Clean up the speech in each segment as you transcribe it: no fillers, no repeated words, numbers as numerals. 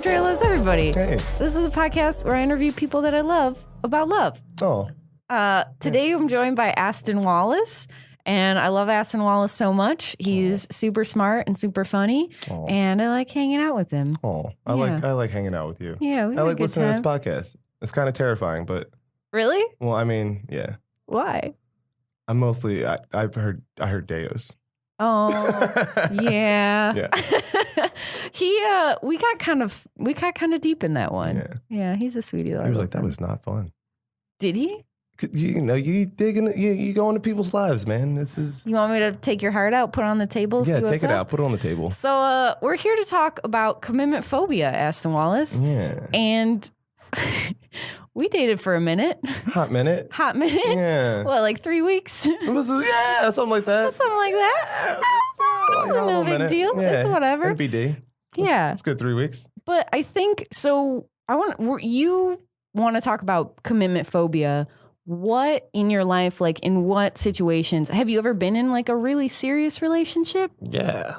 Andrea loves everybody. Hey. This is a podcast where I interview people that I love about love. Oh. Today I'm joined by Aston Wallace, and I love Aston Wallace so much. He's super smart and super funny, and I like hanging out with him. Oh. I like hanging out with you. Yeah, we I had a like good listening time. to this podcast. It's kind of terrifying, but Really? well, I mean, yeah. Why? I'm mostly I heard Deos. Oh, yeah. Yeah. We got kind of deep in that one. Yeah, he's a sweetie. He was like, that was not fun. Did he? You go into people's lives, man. This is. You want me to take your heart out, put it on the table? Yeah, see what's take it up? out, put it on the table. So we're here to talk about commitment phobia, Aston Wallace. Yeah. And we dated for a minute. Hot minute. Yeah. What, like 3 weeks? It was, yeah, something like that. Something like that. Like It's no big deal. Yeah. It's whatever. NBD. Yeah. It's good 3 weeks. But I think, so you want to talk about commitment phobia. What in your life, like in what situations, have you ever been in like a really serious relationship? Yeah.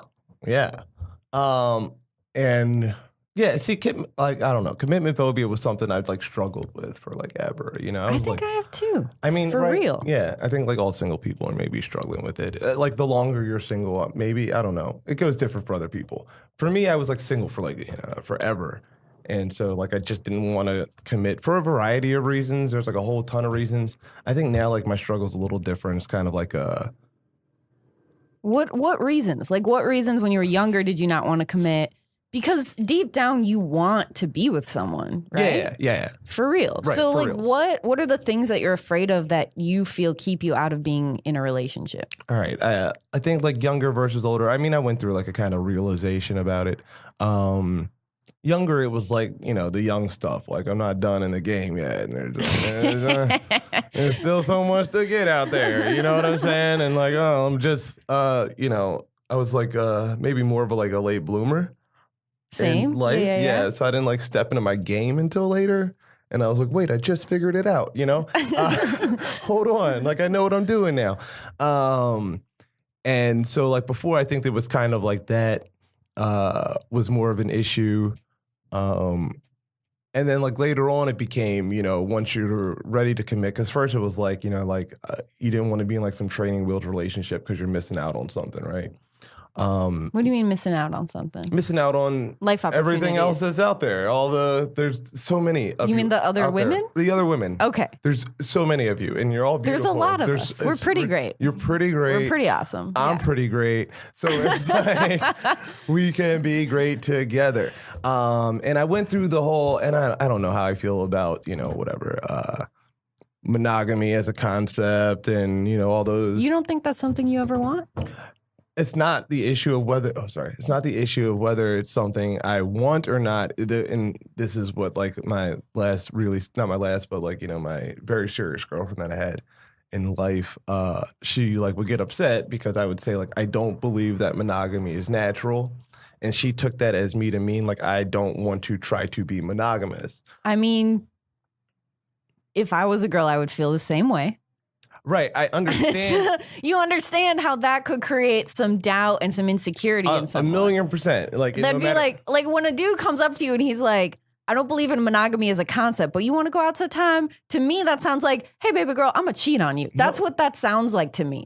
And yeah, see, I don't know. Commitment phobia was something I'd like struggled with for like ever, you know? I think I have too. I mean, for real. Yeah, I think like all single people are maybe struggling with it. Like the longer you're single, maybe, I don't know. It goes different for other people. For me, I was like single for like forever. And so like I just didn't want to commit for a variety of reasons. There's like a whole ton of reasons. I think now like my struggle's a little different. It's kind of like a... What reasons? Like what reasons when you were younger did you not want to commit? Because deep down you want to be with someone, right? Yeah. For real. Right, so for like reals. what are the things that you're afraid of that you feel keep you out of being in a relationship? All right. I think like younger versus older. I mean, I went through like a kind of realization about it. Younger, it was like, the young stuff. Like, I'm not done in the game yet. And there's still so much to get out there. You know what I'm saying? And like, I'm just, I was like maybe more of a late bloomer. Same. In life. Yeah. So I didn't like step into my game until later. And I was like, wait, I just figured it out, Hold on. Like, I know what I'm doing now. And so like before, I think it was kind of like that was more of an issue. And then like later on it became, once you're ready to commit, because first it was like, you didn't want to be in like some training wheels relationship because you're missing out on something, right? What do you mean missing out on something? Missing out on life opportunities. Everything else that's out there. There's so many of you. Mean the other women? The other women. Okay. There's so many of you, and you're all beautiful. There's a lot of us. We're pretty great. You're pretty great. We're pretty awesome. I'm pretty great. So it's like we can be great together. And I went through the whole, and I don't know how I feel about, monogamy as a concept and, all those. You don't think that's something you ever want? It's not the issue of whether. It's not the issue of whether it's something I want or not. And this is what like my last, really not my last, but like my very serious girlfriend that I had in life. She like would get upset because I would say like I don't believe that monogamy is natural, and she took that as me to mean like I don't want to try to be monogamous. I mean, if I was a girl, I would feel the same way. Right, I understand. You understand how that could create some doubt and some insecurity in someone. 1,000,000%. Like that'd be like when a dude comes up to you and he's like, I don't believe in monogamy as a concept, but you want to go out to time? To me, that sounds like, hey, baby girl, I'm going to cheat on you. That's what that sounds like to me.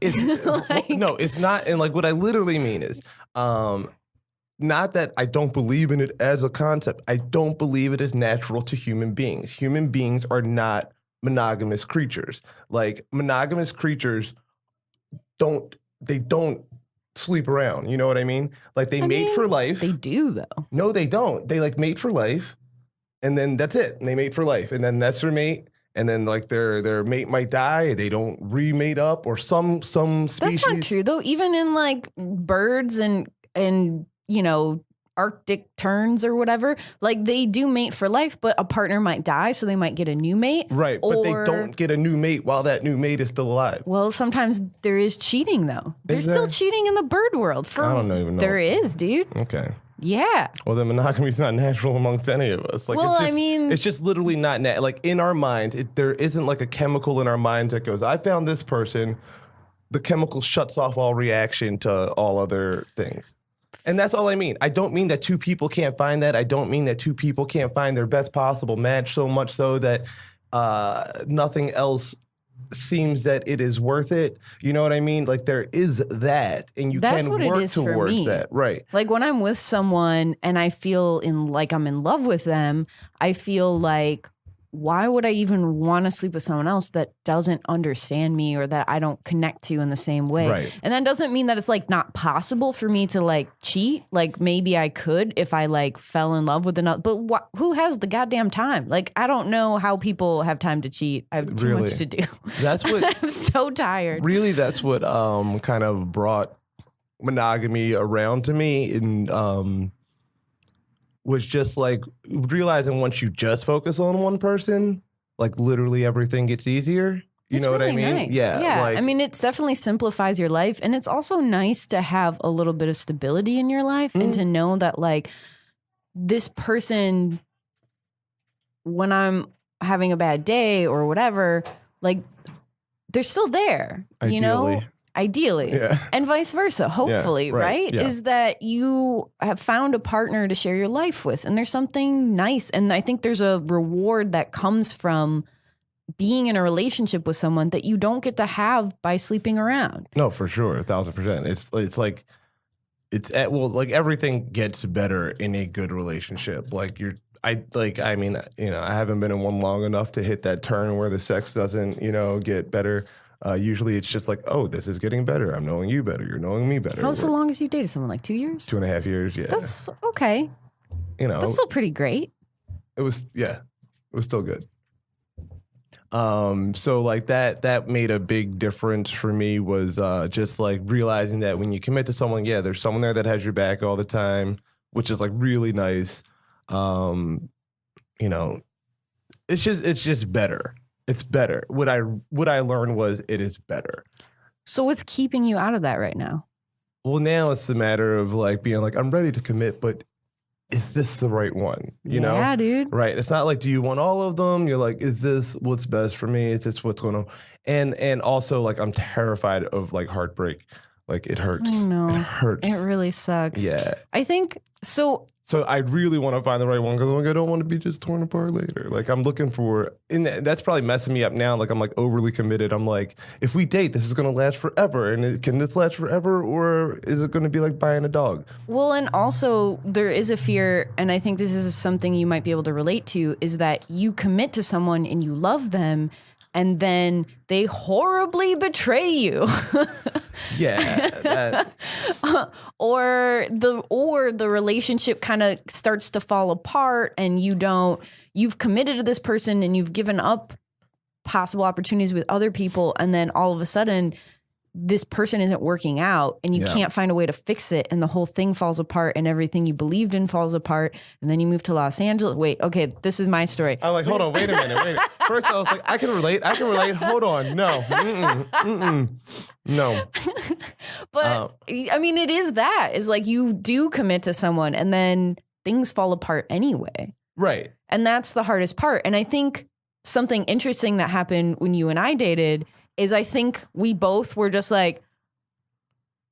No, it's not. And like what I literally mean is, not that I don't believe in it as a concept. I don't believe it is natural to human beings. Human beings are not monogamous creatures. Like monogamous creatures don't sleep around. You know what I mean? Like they mate for life. They do though. No, they don't. They like mate for life, and then that's it. And they mate for life, and then that's their mate. And then like their mate might die. They don't remate up, or some species. That's not true though. Even in like birds and Arctic terns or whatever, like they do mate for life, but a partner might die, so they might get a new mate. Right, but they don't get a new mate while that new mate is still alive. Well, sometimes there is cheating though. There's still cheating in the bird world. I don't even know. There is, dude. Okay. Yeah. Well, then monogamy is not natural amongst any of us. Like, well, it's just literally not like in our minds. There isn't like a chemical in our minds that goes, I found this person. The chemical shuts off all reaction to all other things. And that's all I mean. I don't mean that two people can't find that. I don't mean that two people can't find their best possible match, so much so that nothing else seems that it is worth it. You know what I mean? Like, there is that, and That's can what it work is for towards me. that. Right. Like, when I'm with someone and I feel like I'm in love with them, I feel like, why would I even want to sleep with someone else that doesn't understand me or that I don't connect to in the same way? Right. And that doesn't mean that it's like not possible for me to like cheat. Like, maybe I could if I like fell in love with another, but who has the goddamn time? Like, I don't know how people have time to cheat. I have too much to do. That's what I'm so tired. Really, that's what kind of brought monogamy around to me, and was just like realizing once you just focus on one person, like literally everything gets easier. You know really what I mean? Nice. Yeah. Like, I mean, it definitely simplifies your life. And it's also nice to have a little bit of stability in your life and to know that like this person, when I'm having a bad day or whatever, like they're still there, you know? Ideally. Yeah. And vice versa, hopefully, Yeah, right? Yeah. Is that you have found a partner to share your life with. And there's something nice. And I think there's a reward that comes from being in a relationship with someone that you don't get to have by sleeping around. No, for sure. 1,000%. It's like, like everything gets better in a good relationship. Like I mean, you know, I haven't been in one long enough to hit that turn where the sex doesn't, you know, get better. Usually it's just like, oh, this is getting better. I'm knowing you better. You're knowing me better. How's the longest you dated someone? Like 2 years? 2.5 years, yeah. That's okay. You know. That's still pretty great. It was still good. So like that made a big difference for me was just like realizing that when you commit to someone, yeah, there's someone there that has your back all the time, which is like really nice. You know, it's just better. It's better. What I learned was it is better. So what's keeping you out of that right now? Well, now it's the matter of like being like, I'm ready to commit, but is this the right one? You know? Yeah, dude. Right. It's not like, do you want all of them? You're like, is this what's best for me? Is this what's going on? And also like, I'm terrified of like heartbreak. Like it hurts. I know. It hurts. It really sucks. Yeah. I think so. So I really want to find the right one because like, I don't want to be just torn apart later. Like I'm looking for, and that's probably messing me up now. Like I'm like overly committed. I'm like, if we date, this is going to last forever. And can this last forever, or is it going to be like buying a dog? Well, and also there is a fear, and I think this is something you might be able to relate to, is that you commit to someone and you love them, and then they horribly betray you. Yeah. Or the relationship kind of starts to fall apart, and you've committed to this person and you've given up possible opportunities with other people, and then all of a sudden this person isn't working out and you can't find a way to fix it, and the whole thing falls apart and everything you believed in falls apart, and then you move to Los Angeles. Wait, okay, this is my story. I'm like, hold on, wait a minute. First I was like, I can relate. Hold on. No. No. But I mean, it is that. It's like you do commit to someone and then things fall apart anyway. Right. And that's the hardest part. And I think something interesting that happened when you and I dated is I think we both were just like,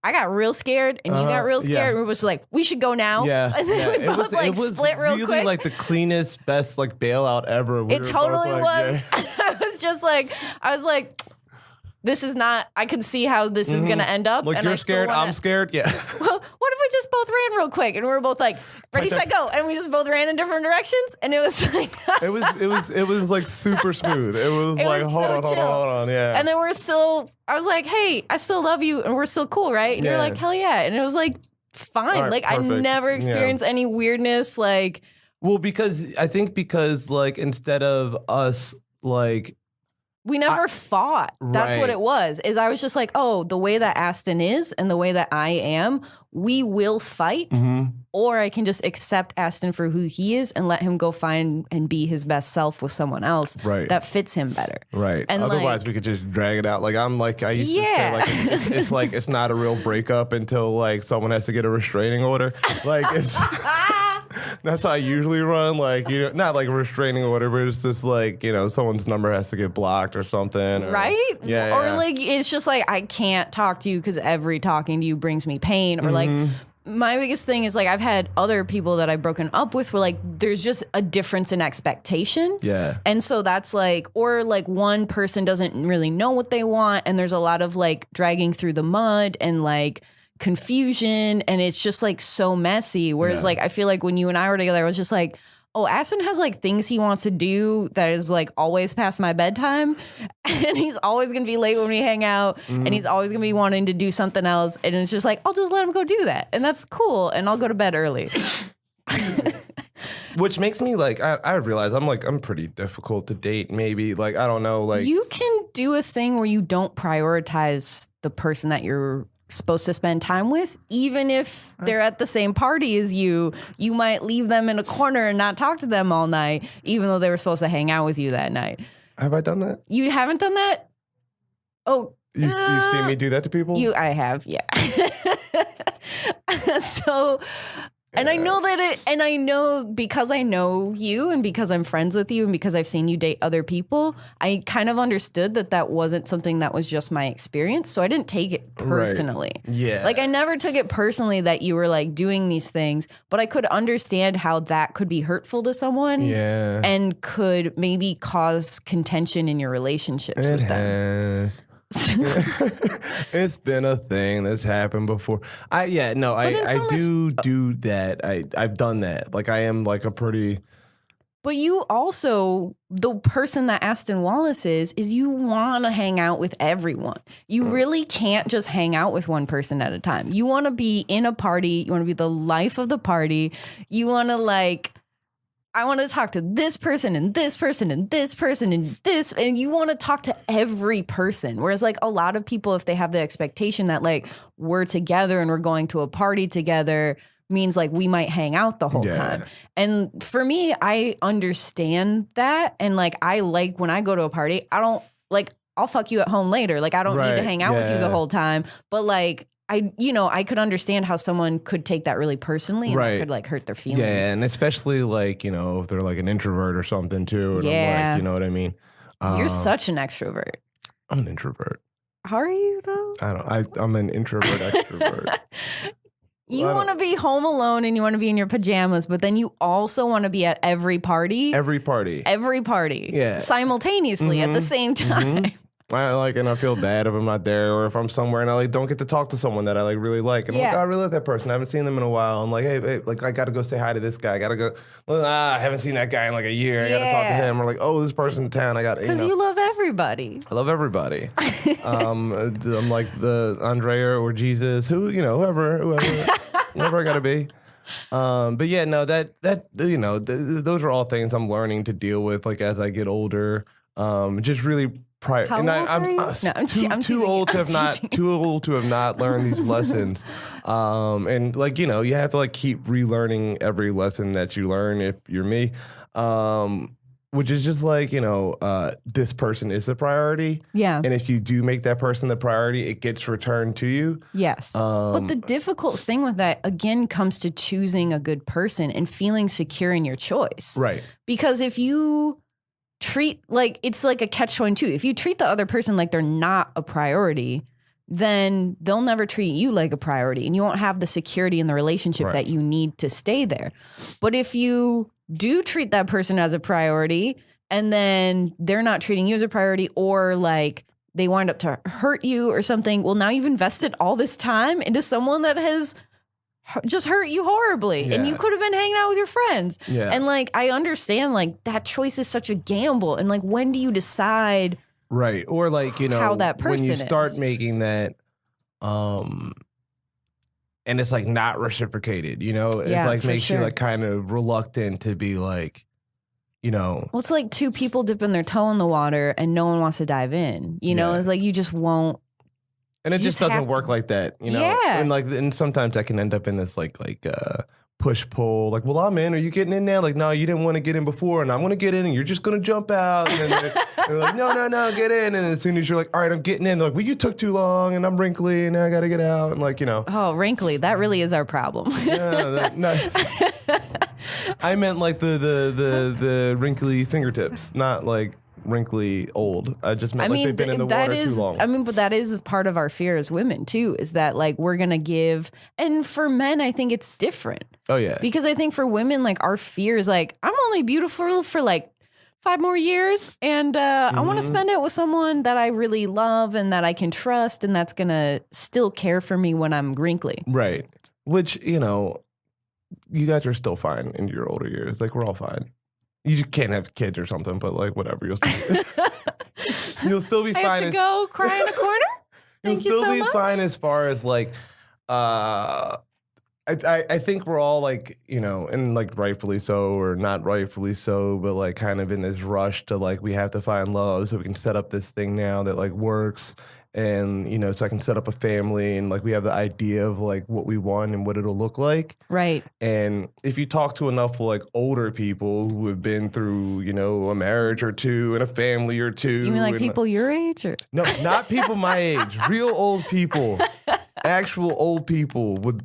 I got real scared and you got real scared. And we were just like, we should go now. Yeah. And then we both like split real really quick. Like the cleanest, best like bailout ever. It totally was. I was like, this is not, I can see how this is going to end up. Like and you're scared, I'm scared. Yeah. Well, what if we just both ran real quick and we were both like, ready, set, go. And we just both ran in different directions. And it was like, it was like super smooth. It was like, hold on. Yeah. And then I was like, hey, I still love you. And we're still cool, right? And you're like, hell yeah. And it was like, fine. Right, like perfect. I never experienced any weirdness. Like, well, because like instead of us like, we never fought. That's what it was. Is I was just like, oh, the way that Aston is and the way that I am, we will fight. Or I can just accept Aston for who he is and let him go find and be his best self with someone else that fits him better. Right. And otherwise, we could just drag it out. Like I used to say, like it's like it's not a real breakup until like someone has to get a restraining order. Like it's. That's how I usually run. Like, you know, not like a restraining order, but it's just like, you know, someone's number has to get blocked or something. Right? Yeah. Or like, it's just like, I can't talk to you because every talking to you brings me pain. Or like, my biggest thing is like I've had other people that I've broken up with where like there's just a difference in expectation. Yeah. And so that's like, or like one person doesn't really know what they want and there's a lot of like dragging through the mud and like confusion and it's just like so messy. Whereas like I feel like when you and I were together, I was just like, oh, Aston has like things he wants to do that is like always past my bedtime. And he's always going to be late when we hang out. And he's always going to be wanting to do something else. And it's just like, I'll just let him go do that. And that's cool. And I'll go to bed early. Which makes me like, I realize I'm pretty difficult to date maybe. Like, I don't know. Like You can do a thing where you don't prioritize the person that you're supposed to spend time with, even if they're at the same party as you might leave them in a corner and not talk to them all night, even though they were supposed to hang out with you that night. Have I done that? You haven't done that? Oh, You've seen me do that to people? I have, yeah. So, and I know and I know because I know you and because I'm friends with you and because I've seen you date other people, I kind of understood that wasn't something that was just my experience. So I didn't take it personally. Right. Yeah. Like I never took it personally that you were like doing these things, but I could understand how that could be hurtful to someone. Yeah. And could maybe cause contention in your relationships with them. Has. It's been a thing that's happened before. I do that. I've done that. Like I am like a pretty. But you also, the person that Aston Wallace is you want to hang out with everyone. You really can't just hang out with one person at a time. You want to be in a party. You want to be the life of the party. You want to like. I want to talk to this person and this person and this person and this, and you want to talk to every person. Whereas like a lot of people, if they have the expectation that like we're together and we're going to a party together, means like we might hang out the whole time. And for me, I understand that. And like, I like when I go to a party, I don't like, I'll fuck you at home later. Like I don't need to hang out with you the whole time. But like, I could understand how someone could take that really personally and that could like hurt their feelings. Yeah, and especially like, if they're like an introvert or something too. And I'm like, you know what I mean? You're such an extrovert. I'm an introvert. How are you though? I'm an introvert extrovert. You want to be home alone and you want to be in your pajamas, but then you also want to be at every party. Every party. Yeah. Simultaneously at the same time. And I feel bad if I'm not there or if I'm somewhere and I like don't get to talk to someone that I like really like. And I'm like, oh, I really like that person. I haven't seen them in a while. I'm like, hey, like I got to go say hi to this guy. I got to go. I haven't seen that guy in like a year. I got to talk to him. Or like, oh, this person in town. I got to. Because you love everybody. I love everybody. I'm like the Andrea or Jesus, whoever I got to be. But yeah, no, those are all things I'm learning to deal with like as I get older. Just really. How old are you? I'm too old to have not learned these lessons. And like, you have to like keep relearning every lesson that you learn if you're me. Which is just like, this person is the priority. Yeah. And if you do make that person the priority, it gets returned to you. Yes. But the difficult thing with that, again, comes to choosing a good person and feeling secure in your choice. Right. Because if you treat it's like a catch-22. If you treat the other person like they're not a priority, then they'll never treat you like a priority and you won't have the security in the relationship that you need to stay there. But if you do treat that person as a priority and then they're not treating you as a priority or like they wind up to hurt you or something, well, now you've invested all this time into someone that has just hurt you horribly and you could have been hanging out with your friends. Yeah. And like, I understand like that choice is such a gamble. And like, when do you decide? Right. Or like, how that person when you start making that, and it's like not reciprocated, it like makes you like kind of reluctant to be like, Well, it's like two people dipping their toe in the water and no one wants to dive in, it's like, you just won't. And it just doesn't work like that, Yeah. And sometimes that can end up in this like push pull. Like, well, I'm in. Are you getting in now? Like, no, you didn't want to get in before, and I'm going to get in, and you're just going to jump out. And then they're like, no, get in. And as soon as you're like, all right, I'm getting in, they're like, well, you took too long, and I'm wrinkly, and now I got to get out, and like, Oh, wrinkly. That really is our problem. No. I meant like the wrinkly fingertips, not like. wrinkly old. I just meant like they've been in the water too long. I mean, but that is part of our fear as women too, is that like we're going to give, and for men, I think it's different. Oh yeah. Because I think for women, like our fear is like, I'm only beautiful for like 5 more years, and I want to spend it with someone that I really love and that I can trust and that's going to still care for me when I'm wrinkly. Right. Which, you know, you guys are still fine in your older years. Like, we're all fine. You just can't have kids or something, but like, whatever. You'll still be fine. I have to go cry in a corner? Thank you so much. You'll still be fine as far as like, I think we're all like, you know, and like rightfully so or not rightfully so, but like kind of in this rush to like, we have to find love so we can set up this thing now that like works. And, you know, so I can set up a family and like we have the idea of like what we want and what it'll look like. Right. And if you talk to enough like older people who have been through, you know, a marriage or two and a family or two. You mean like people your age? Or? No, not people my age. Real old people. Actual old people with,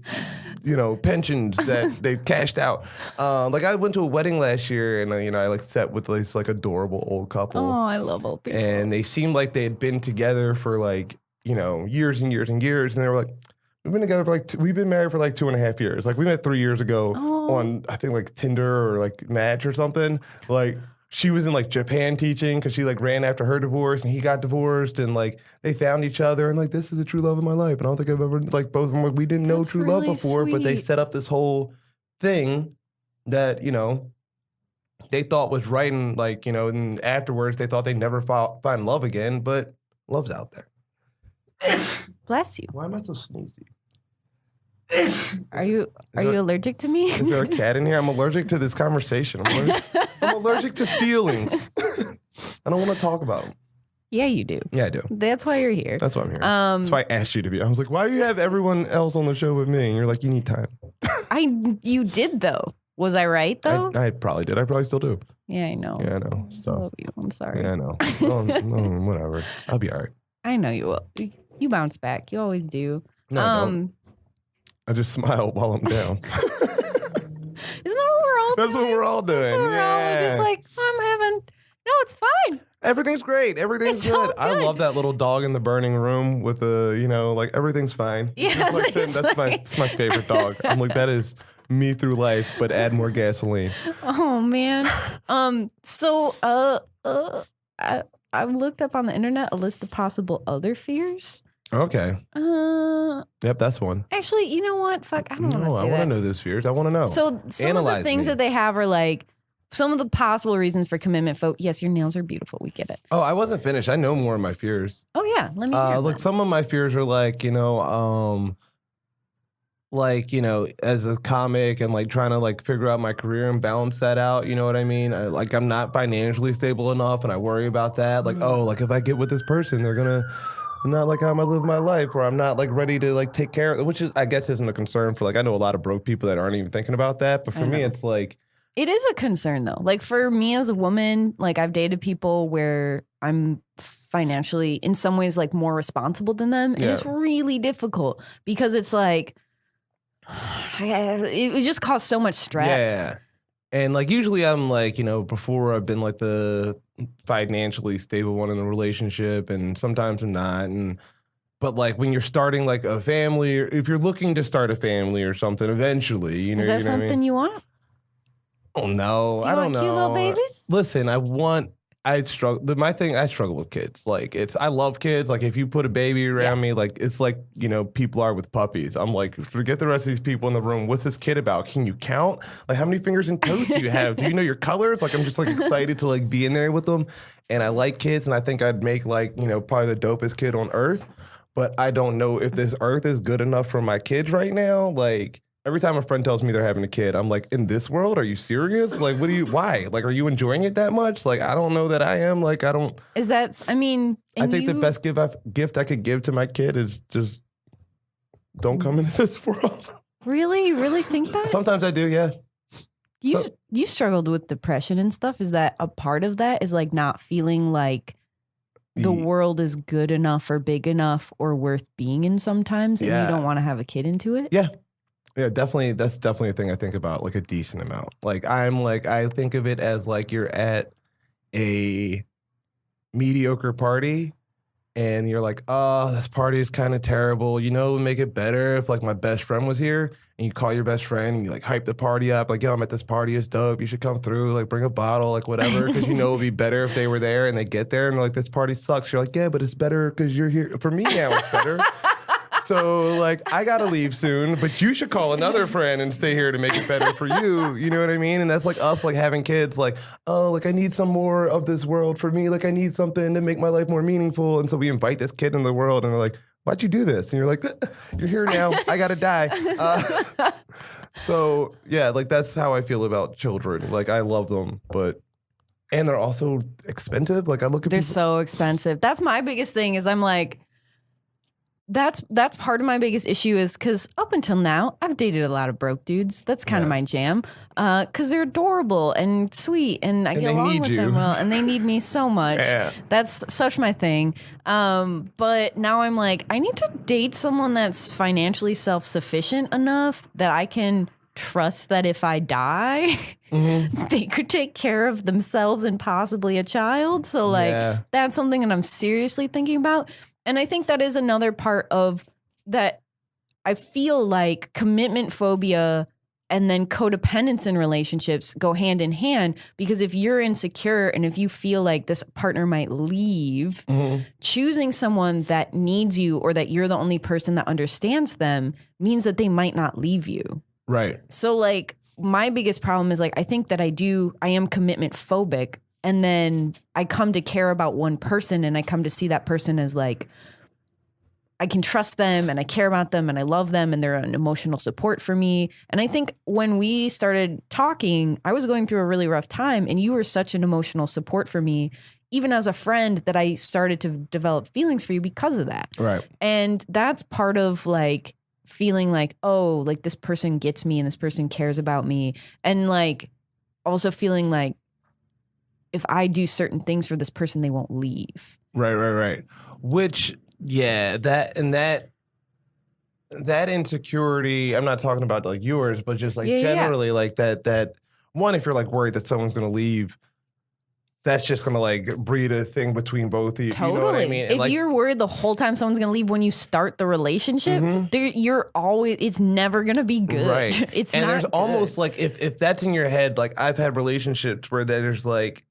you know, pensions that they've cashed out. Like I went to a wedding last year and, you know, I like sat with this like adorable old couple. Oh, I love old people. And they seemed like they had been together for like, you know, years and years and years. And they were like, we've been together for like, we've been married for like 2.5 years. Like we met 3 years ago on, I think like Tinder or like Match or something. Like she was in like Japan teaching because she like ran after her divorce and he got divorced and like they found each other and like this is the true love of my life. And I don't think I've ever like both of them, like, we didn't know true love before, but they set up this whole thing that, you know, they thought was right. And like, you know, and afterwards they thought they'd never find love again, but love's out there. Bless you. Why am I so sneezy? Are you allergic to me? Is there a cat in here? I'm allergic to this conversation. I'm allergic to feelings. I don't want to talk about them. Yeah, you do. Yeah, I do. That's why you're here. That's why I'm here. That's why I asked you to be. I was like, why do you have everyone else on the show with me? And you're like, you need time. You did though. Was I right though? I probably did. I probably still do. Yeah, I know. Yeah, I know. So I love you. I'm sorry. Yeah, I know. No, whatever. I'll be all right. I know you will. You bounce back. You always do. No, I don't. I just smile while I'm down. Isn't that what we're all doing? That's what we're all doing. That's what we're all just like, I'm having, no, it's fine. Everything's great. Everything's good. I love that little dog in the burning room with the, you know, like everything's fine. Yeah, like, that's my favorite dog. I'm like, that is me through life, but add more gasoline. Oh man. So I looked up on the internet a list of possible other fears. Okay. Yep, that's one. Actually, you know what? Fuck, I don't want to say that. I want to know those fears. I want to know. So some of the things that they have are like some of the possible reasons for commitment. Yes, your nails are beautiful. We get it. Oh, I wasn't finished. I know more of my fears. Oh yeah, let me hear look, some of my fears are like, you know, as a comic and like trying to like figure out my career and balance that out. You know what I mean? I'm not financially stable enough, and I worry about that. Like, like if I get with this person, they're gonna. Not like how I'm gonna live my life, or I'm not like ready to like take care of it, which is, I guess, isn't a concern for like, I know a lot of broke people that aren't even thinking about that, but for me, it's like. It is a concern though. Like for me as a woman, like I've dated people where I'm financially in some ways like more responsible than them. And it's really difficult because it's like, it just caused so much stress. Yeah. And like usually I'm like, you know, before I've been like the financially stable one in the relationship, and sometimes I'm not. But like when you're starting like a family, or if you're looking to start a family or something eventually, you know, is that something you want? Oh no, I don't know. Cute little babies? Listen, I struggle with kids. Like I love kids. Like if you put a baby around me, like it's like, you know, people are with puppies. I'm like, forget the rest of these people in the room. What's this kid about? Can you count? Like how many fingers and toes do you have? Do you know your colors? Like I'm just like excited to like be in there with them. And I like kids, and I think I'd make like, you know, probably the dopest kid on earth. But I don't know if this earth is good enough for my kids right now. Like every time a friend tells me they're having a kid, I'm like, in this world, are you serious? Like, why? Like, are you enjoying it that much? Like, I don't know that I am. Like, I don't. I think the best gift I could give to my kid is just don't come into this world. Really? You really think that? Sometimes I do, yeah. You struggled with depression and stuff. Is that a part of that? Is like not feeling like the world is good enough or big enough or worth being in sometimes, and you don't want to have a kid into it? Yeah. Yeah, definitely. That's definitely a thing I think about, like a decent amount. Like I think of it as like you're at a mediocre party and you're like, oh, this party is kind of terrible. You know, it would make it better if like my best friend was here, and you call your best friend and you like hype the party up. Like, yo, I'm at this party. It's dope. You should come through. Like, bring a bottle, like whatever. Because you know it would be better if they were there, and they get there and they're like, this party sucks. You're like, yeah, but it's better because you're here. For me now, it's better. So, like, I got to leave soon, but you should call another friend and stay here to make it better for you. You know what I mean? And that's like us, like, having kids, like, oh, like, I need some more of this world for me. Like, I need something to make my life more meaningful. And so we invite this kid in the world, and they're like, why'd you do this? And you're like, you're here now. I got to die. So, yeah, like, that's how I feel about children. Like, I love them, and they're also expensive. Like, I look at They're people. so expensive. That's my biggest thing is I'm like, that's part of my biggest issue is because up until now, I've dated a lot of broke dudes. That's kind of my jam because they're adorable and sweet and I get along with them well and they need me so much. Yeah. That's such my thing. But now I'm like, I need to date someone that's financially self-sufficient enough that I can trust that if I die, they could take care of themselves and possibly a child. So like that's something that I'm seriously thinking about. And I think that is another part of that. I feel like commitment phobia and then codependence in relationships go hand in hand, because if you're insecure and if you feel like this partner might leave, choosing someone that needs you or that you're the only person that understands them means that they might not leave you. Right. So like my biggest problem is like, I think that I am commitment phobic. And then I come to care about one person and I come to see that person as like, I can trust them and I care about them and I love them and they're an emotional support for me. And I think when we started talking, I was going through a really rough time and you were such an emotional support for me, even as a friend, that I started to develop feelings for you because of that. Right. And that's part of like feeling like, oh, like this person gets me and this person cares about me. And like also feeling like, if I do certain things for this person, they won't leave. Right. Which, yeah, that insecurity, I'm not talking about like yours, but just like generally like that one, if you're like worried that someone's going to leave, that's just going to like breed a thing between both of you. Totally. You know what I mean? If like, you're worried the whole time someone's going to leave when you start the relationship, it's never going to be good. Right. It's and not there's good. almost like, if that's in your head, like I've had relationships where there's like,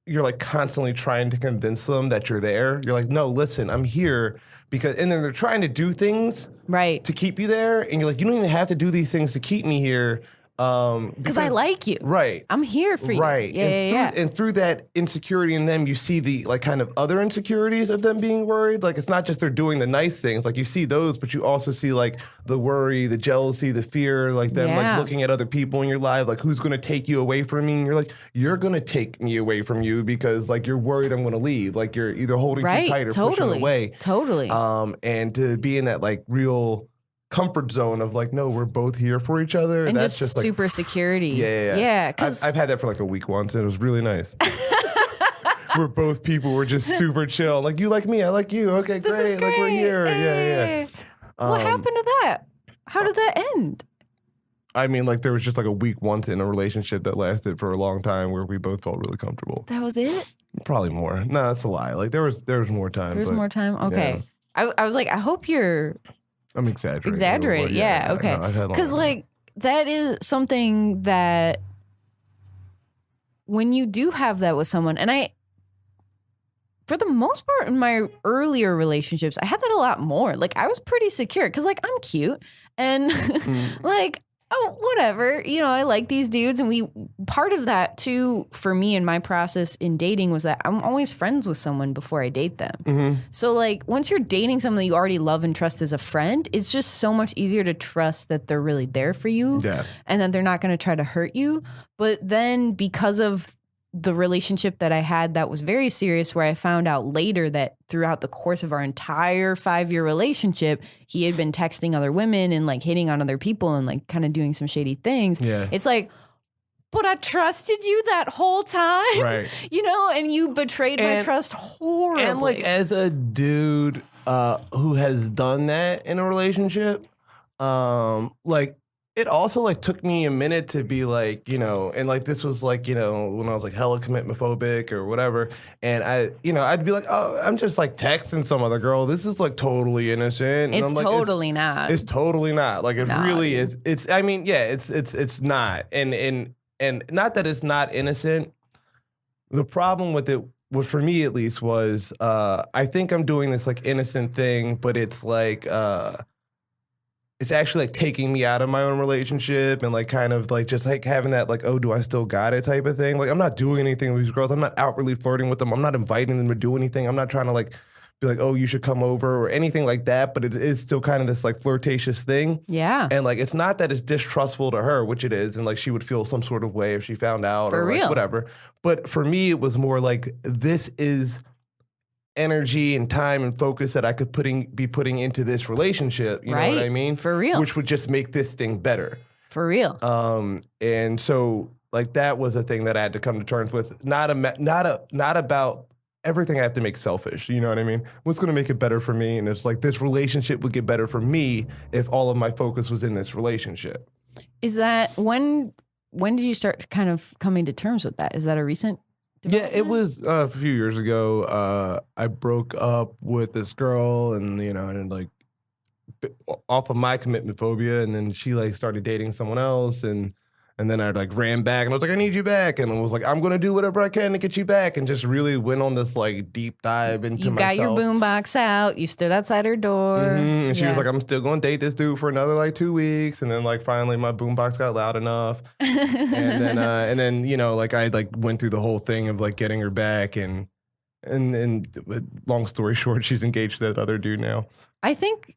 you're like constantly trying to convince them that you're there. You're like, no, listen, I'm here because, and then they're trying to do things to keep you there. And you're like, you don't even have to do these things to keep me here. Because I like you. Right. I'm here for you. Right. And through that insecurity in them, you see the like kind of other insecurities of them being worried. Like it's not just they're doing the nice things. Like you see those, but you also see like the worry, the jealousy, the fear, like them like looking at other people in your life, like who's going to take you away from me. And you're like, you're going to take me away from you because like you're worried I'm going to leave. Like you're either holding too tight or pushing away. Totally. And to be in that like real comfort zone of like, no, we're both here for each other. And that's just like, super security. Yeah. I've had that for like a week once and it was really nice. We're both people. We're just super chill. Like, you like me. I like you. Okay, great. Like, we're here. Yeah. What happened to that? How did that end? I mean, like, there was just like a week once in a relationship that lasted for a long time where we both felt really comfortable. That was it? Probably more. No, that's a lie. Like, there was more time. There was more time? Okay. Yeah. I was like, I hope you're... I'm exaggerating. Exaggerating, okay. Because, like, that is something that when you do have that with someone, and for the most part in my earlier relationships, I had that a lot more. Like, I was pretty secure because, like, I'm cute and, like, oh, whatever. You know, I like these dudes. And part of that, too, for me in my process in dating was that I'm always friends with someone before I date them. So, like, once you're dating someone that you already love and trust as a friend, it's just so much easier to trust that they're really there for you and that they're not going to try to hurt you. But then because of the relationship that I had that was very serious, where I found out later that throughout the course of our entire 5-year relationship, he had been texting other women and like hitting on other people and like kind of doing some shady things. Yeah. It's like, but I trusted you that whole time. Right. You know, and you betrayed my trust horribly. And like as a dude who has done that in a relationship, like it also like took me a minute to be like, and like this was like, when I was like hella commitment-phobic or whatever. And I'd be like, oh, I'm just like texting some other girl. This is like totally innocent. And It's I'm like, totally not. It's totally not. Like it really is. I mean, yeah, it's not. And not that it's not innocent. The problem with it, well, for me at least, was I think I'm doing this like innocent thing, but it's like it's actually like taking me out of my own relationship and like kind of like just like having that like, oh, do I still got it type of thing. Like I'm not doing anything with these girls. I'm not outwardly flirting with them. I'm not inviting them to do anything. I'm not trying to like be like, oh, you should come over or anything like that. But it is still kind of this like flirtatious thing. Yeah. And like it's not that it's distrustful to her, which it is, and like she would feel some sort of way if she found out For or real. like whatever. But for me, it was more like this is energy and time and focus that I could be putting into this relationship. You know what I mean? For real. Which would just make this thing better. For real. And so like that was a thing that I had to come to terms with. Not about everything I have to make selfish. You know what I mean? What's going to make it better for me? And it's like this relationship would get better for me if all of my focus was in this relationship. Is that when did you start kind of coming to terms with that? Is that a recent? Yeah, it was a few years ago. I broke up with this girl, and and like off of my commitment phobia, and then she like started dating someone else, and then I like ran back, and I was like, I need you back, and I was like, I'm gonna do whatever I can to get you back, and just really went on this like deep dive into myself. You got your boombox out. You stood outside her door, and she was like, I'm still gonna date this dude for another like 2 weeks, and then like finally my boombox got loud enough, and then like I like went through the whole thing of like getting her back, and long story short, she's engaged to that other dude now. I think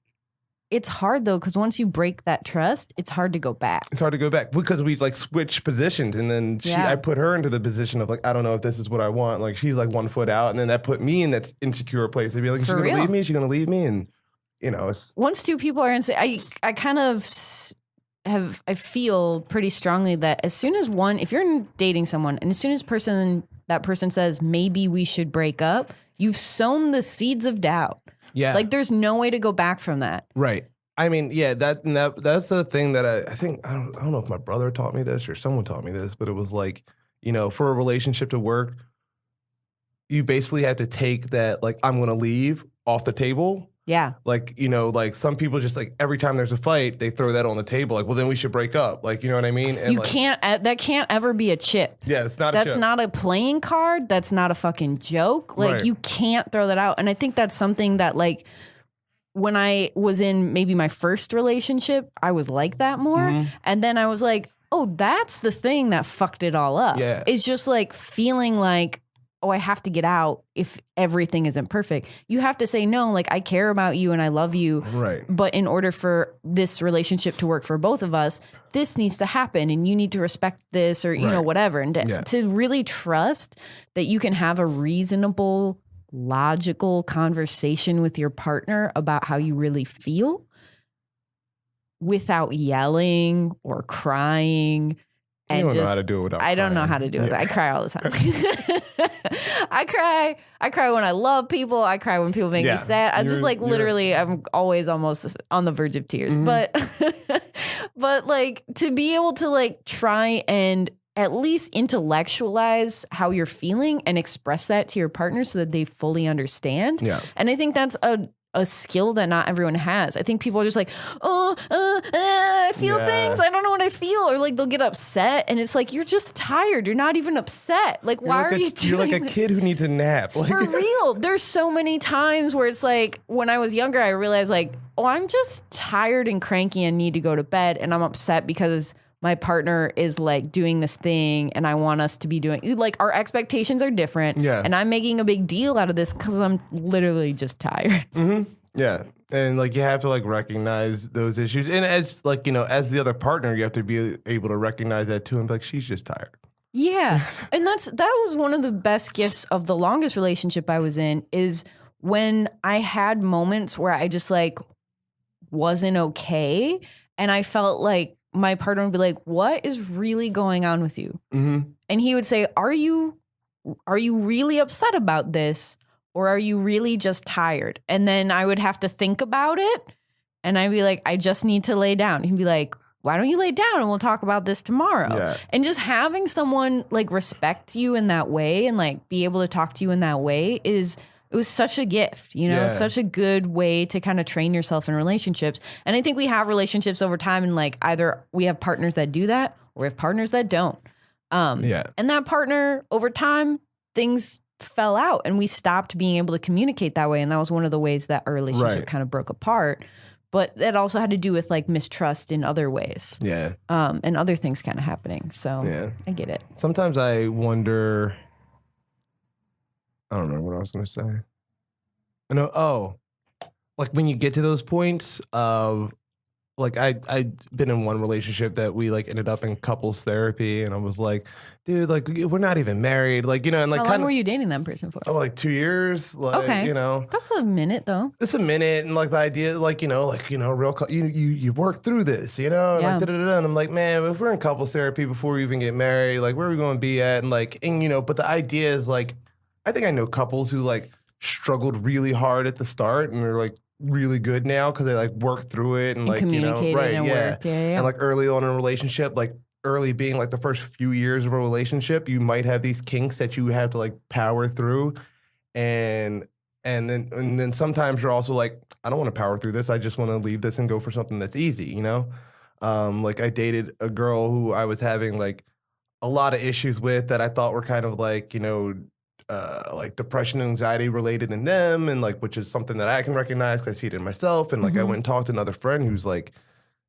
it's hard though, because once you break that trust, it's hard to go back. It's hard to go back because we like switched positions, and then I put her into the position of like, I don't know if this is what I want. Like she's like 1 foot out, and then that put me in that insecure place. They'd be like, is she gonna leave me? Is she gonna leave me? And it's once two people are in, I kind of I feel pretty strongly that as soon as if you're dating someone, and as soon as that person says maybe we should break up, you've sown the seeds of doubt. Yeah. Like there's no way to go back from that. Right. I mean, yeah, that's the thing that I think, I don't know if my brother taught me this or someone taught me this, but it was like, for a relationship to work, you basically have to take that, like, I'm going to leave off the table. Yeah. Like, like some people just like every time there's a fight, they throw that on the table. Like, well, then we should break up. Like, you know what I mean? And that can't ever be a chip. Yeah, it's not a chip. That's not a playing card. That's not a fucking joke. Like, you can't throw that out. And I think that's something that, like, when I was in maybe my first relationship, I was like that more. Mm-hmm. And then I was like, oh, that's the thing that fucked it all up. Yeah. It's just like feeling like, oh, I have to get out if everything isn't perfect. You have to say, no, like I care about you and I love you. Right. But in order for this relationship to work for both of us, this needs to happen and you need to respect this or, whatever. And to really trust that you can have a reasonable, logical conversation with your partner about how you really feel without yelling or crying. And you don't know how to do it without I don't know how to do it. I cry all the time. I cry when I love people. I cry when people make me sad. I just like literally, I'm always almost on the verge of tears. Mm-hmm. But like to be able to like try and at least intellectualize how you're feeling and express that to your partner so that they fully understand. Yeah. And I think that's a skill that not everyone has. I think people are just like, I feel things. I don't know what I feel. Or like they'll get upset and it's like, you're just tired. You're not even upset. Like, why are you doing You're like a kid who needs a nap. For real. There's so many times where it's like, when I was younger, I realized like, oh, I'm just tired and cranky and need to go to bed. And I'm upset because my partner is like doing this thing and I want us to be doing, like our expectations are different. Yeah. And I'm making a big deal out of this because I'm literally just tired. Mm-hmm. Yeah. And like you have to like recognize those issues. And as like, as the other partner, you have to be able to recognize that too and be like, she's just tired. Yeah. And that was one of the best gifts of the longest relationship I was in is when I had moments where I just like wasn't okay. And I felt like my partner would be like, what is really going on with you? Mm-hmm. And he would say, are you really upset about this? Or are you really just tired? And then I would have to think about it. And I'd be like, I just need to lay down. He'd be like, why don't you lay down and we'll talk about this tomorrow? Yeah. And just having someone like respect you in that way and like be able to talk to you in that way it was such a gift, you know, such a good way to kind of train yourself in relationships. And I think we have relationships over time and like either we have partners that do that or we have partners that don't. And that partner over time, things fell out and we stopped being able to communicate that way. And that was one of the ways that our relationship kind of broke apart. But that also had to do with like mistrust in other ways. Yeah. And other things kind of happening. So I get it. Sometimes I wonder, I don't remember what I was going to say. I know, like when you get to those points of, like I'd been in one relationship that we like ended up in couples therapy and I was like, dude, like we're not even married. Like, you know, and like how long were you dating that person for? Oh, like 2 years. Like, okay. You know. That's a minute though. It's a minute. And like the idea, like, you know, you work through this, you know, like da-da-da-da. And I'm like, man, if we're in couples therapy before we even get married, like where are we going to be at? And like, and you know, but the idea is like, I think I know couples who like struggled really hard at the start and they're like, really good now because they like work through it and like, you know, right, and worked. And like early on in a relationship, like early being like the first few years of a relationship, you might have these kinks that you have to like power through, and then sometimes you're also like, I don't want to power through this. I just want to leave this and go for something that's easy, you know. Like I dated a girl who I was having like a lot of issues with that I thought were kind of like, you know, like depression and anxiety related in them, and like which is something that I can recognize because I see it in myself. And like I went and talked to another friend who's like,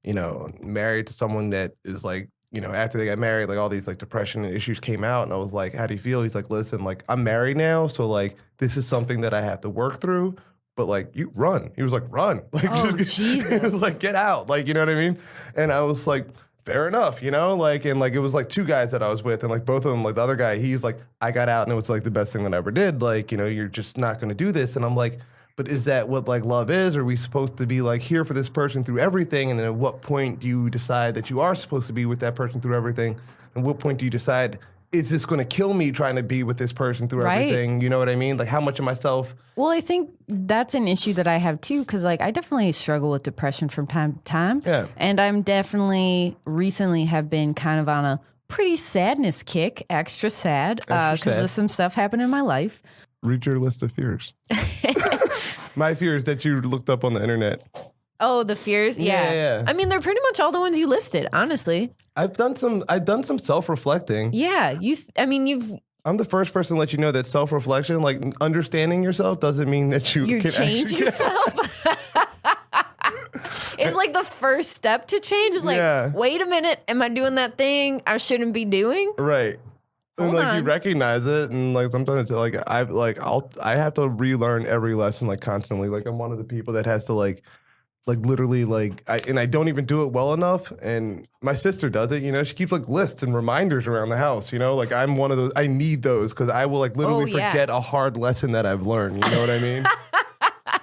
you know, married to someone that is like, you know, after they got married, like all these like depression issues came out, and I was like, how do you feel? He's like, listen, like I'm married now, so like this is something that I have to work through. But like you run. He was like, run. Like Jesus. It was like, get out. Like, you know what I mean? And I was like, fair enough, you know, like, and like, it was like two guys that I was with and like both of them, like the other guy, he's like, I got out and it was like the best thing that I ever did. Like, you know, you're just not going to do this. And I'm like, but is that what like love is? Are we supposed to be like here for this person through everything? And then at what point do you decide that you are supposed to be with that person through everything? And what point do you decide, is this going to kill me trying to be with this person through everything? You know what I mean? Like how much of myself? Well, I think that's an issue that I have too, because like I definitely struggle with depression from time to time. Yeah. And I'm definitely recently have been kind of on a pretty sadness kick, extra sad, because of some stuff happened in my life. Read your list of fears. My fears that you looked up on the internet. Oh, the fears? Yeah. I mean, they're pretty much all the ones you listed, honestly. I've done some self-reflecting. Yeah. I'm the first person to let you know that self-reflection, like understanding yourself, doesn't mean that you can change actually yourself. It's like the first step to change is like, wait a minute, am I doing that thing I shouldn't be doing? Right. And like you recognize it, and like sometimes like I have to relearn every lesson like constantly. Like I'm one of the people that has to like literally like I don't even do it well enough. And my sister does it, you know, she keeps like lists and reminders around the house, you know, like I'm one of those, I need those because I will like literally forget a hard lesson that I've learned, you know what I mean?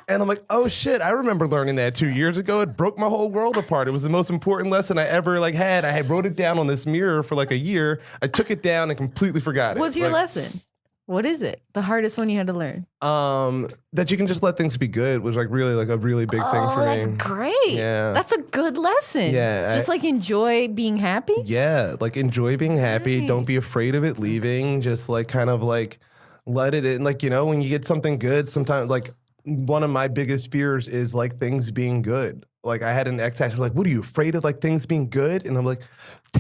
And I'm like, oh shit, I remember learning that 2 years ago. It broke my whole world apart. It was the most important lesson I ever like had. I had wrote it down on this mirror for like a year. I took it down and completely forgot it. What's your lesson? What is it? The hardest one you had to learn? That you can just let things be good was like really like a really big thing for me. That's great. Yeah. That's a good lesson. Yeah. Just like enjoy being happy? Yeah. Like enjoy being happy. Nice. Don't be afraid of it leaving. Just like kind of like let it in. Like, you know, when you get something good, sometimes like one of my biggest fears is like things being good. Like I had an ex actually like, what are you afraid of like things being good? And I'm like,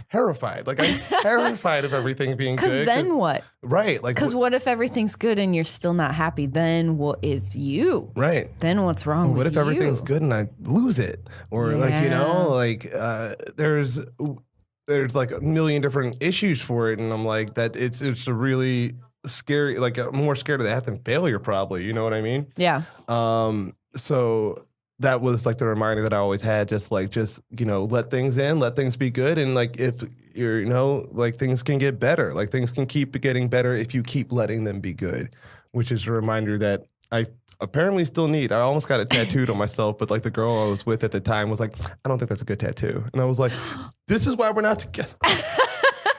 terrified. Like I'm terrified of everything being good. Because then what? Right. Like because what if everything's good and you're still not happy? Then what is you? Right. Then what's wrong with you? What if everything's good and I lose it? Or like, you know, like there's like a million different issues for it. And I'm like, that it's a really scary, like I'm more scared of that than failure probably. You know what I mean? Yeah. So that was like the reminder that I always had, just, you know, let things in, let things be good. And like, if you're, you know, like things can get better, like things can keep getting better if you keep letting them be good, which is a reminder that I apparently still need. I almost got it tattooed on myself, but like the girl I was with at the time was like, I don't think that's a good tattoo. And I was like, this is why we're not together.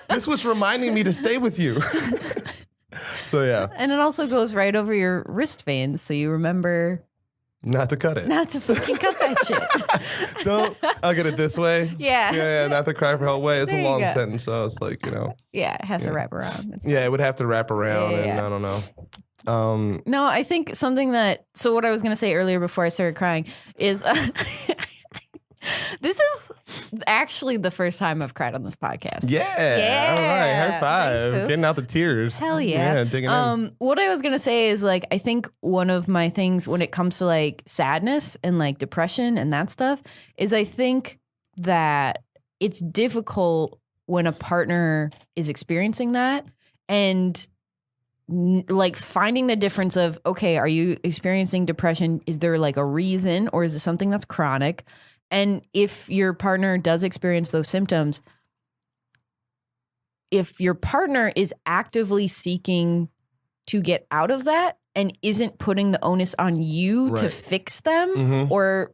This was reminding me to stay with you. So yeah. And it also goes right over your wrist veins. So you remember Not to cut it. Not to fucking cut that shit. No, I'll get it this way. Yeah. Not to cry for help way. It's There a you long go. sentence, so it's like, Yeah, it has to wrap around. It's Yeah, it would have to wrap around, Yeah. and I don't know. No, I think something that, so what I was going to say earlier before I started crying is this is actually the first time I've cried on this podcast. Yeah. All right. High five. Thanks, boo. Getting out the tears. Hell yeah. Yeah, digging in. What I was going to say is like, I think one of my things when it comes to like sadness and like depression and that stuff is I think that it's difficult when a partner is experiencing that and like finding the difference of, okay, are you experiencing depression? Is there like a reason or is it something that's chronic? And if your partner does experience those symptoms, if your partner is actively seeking to get out of that and isn't putting the onus on you to fix them, or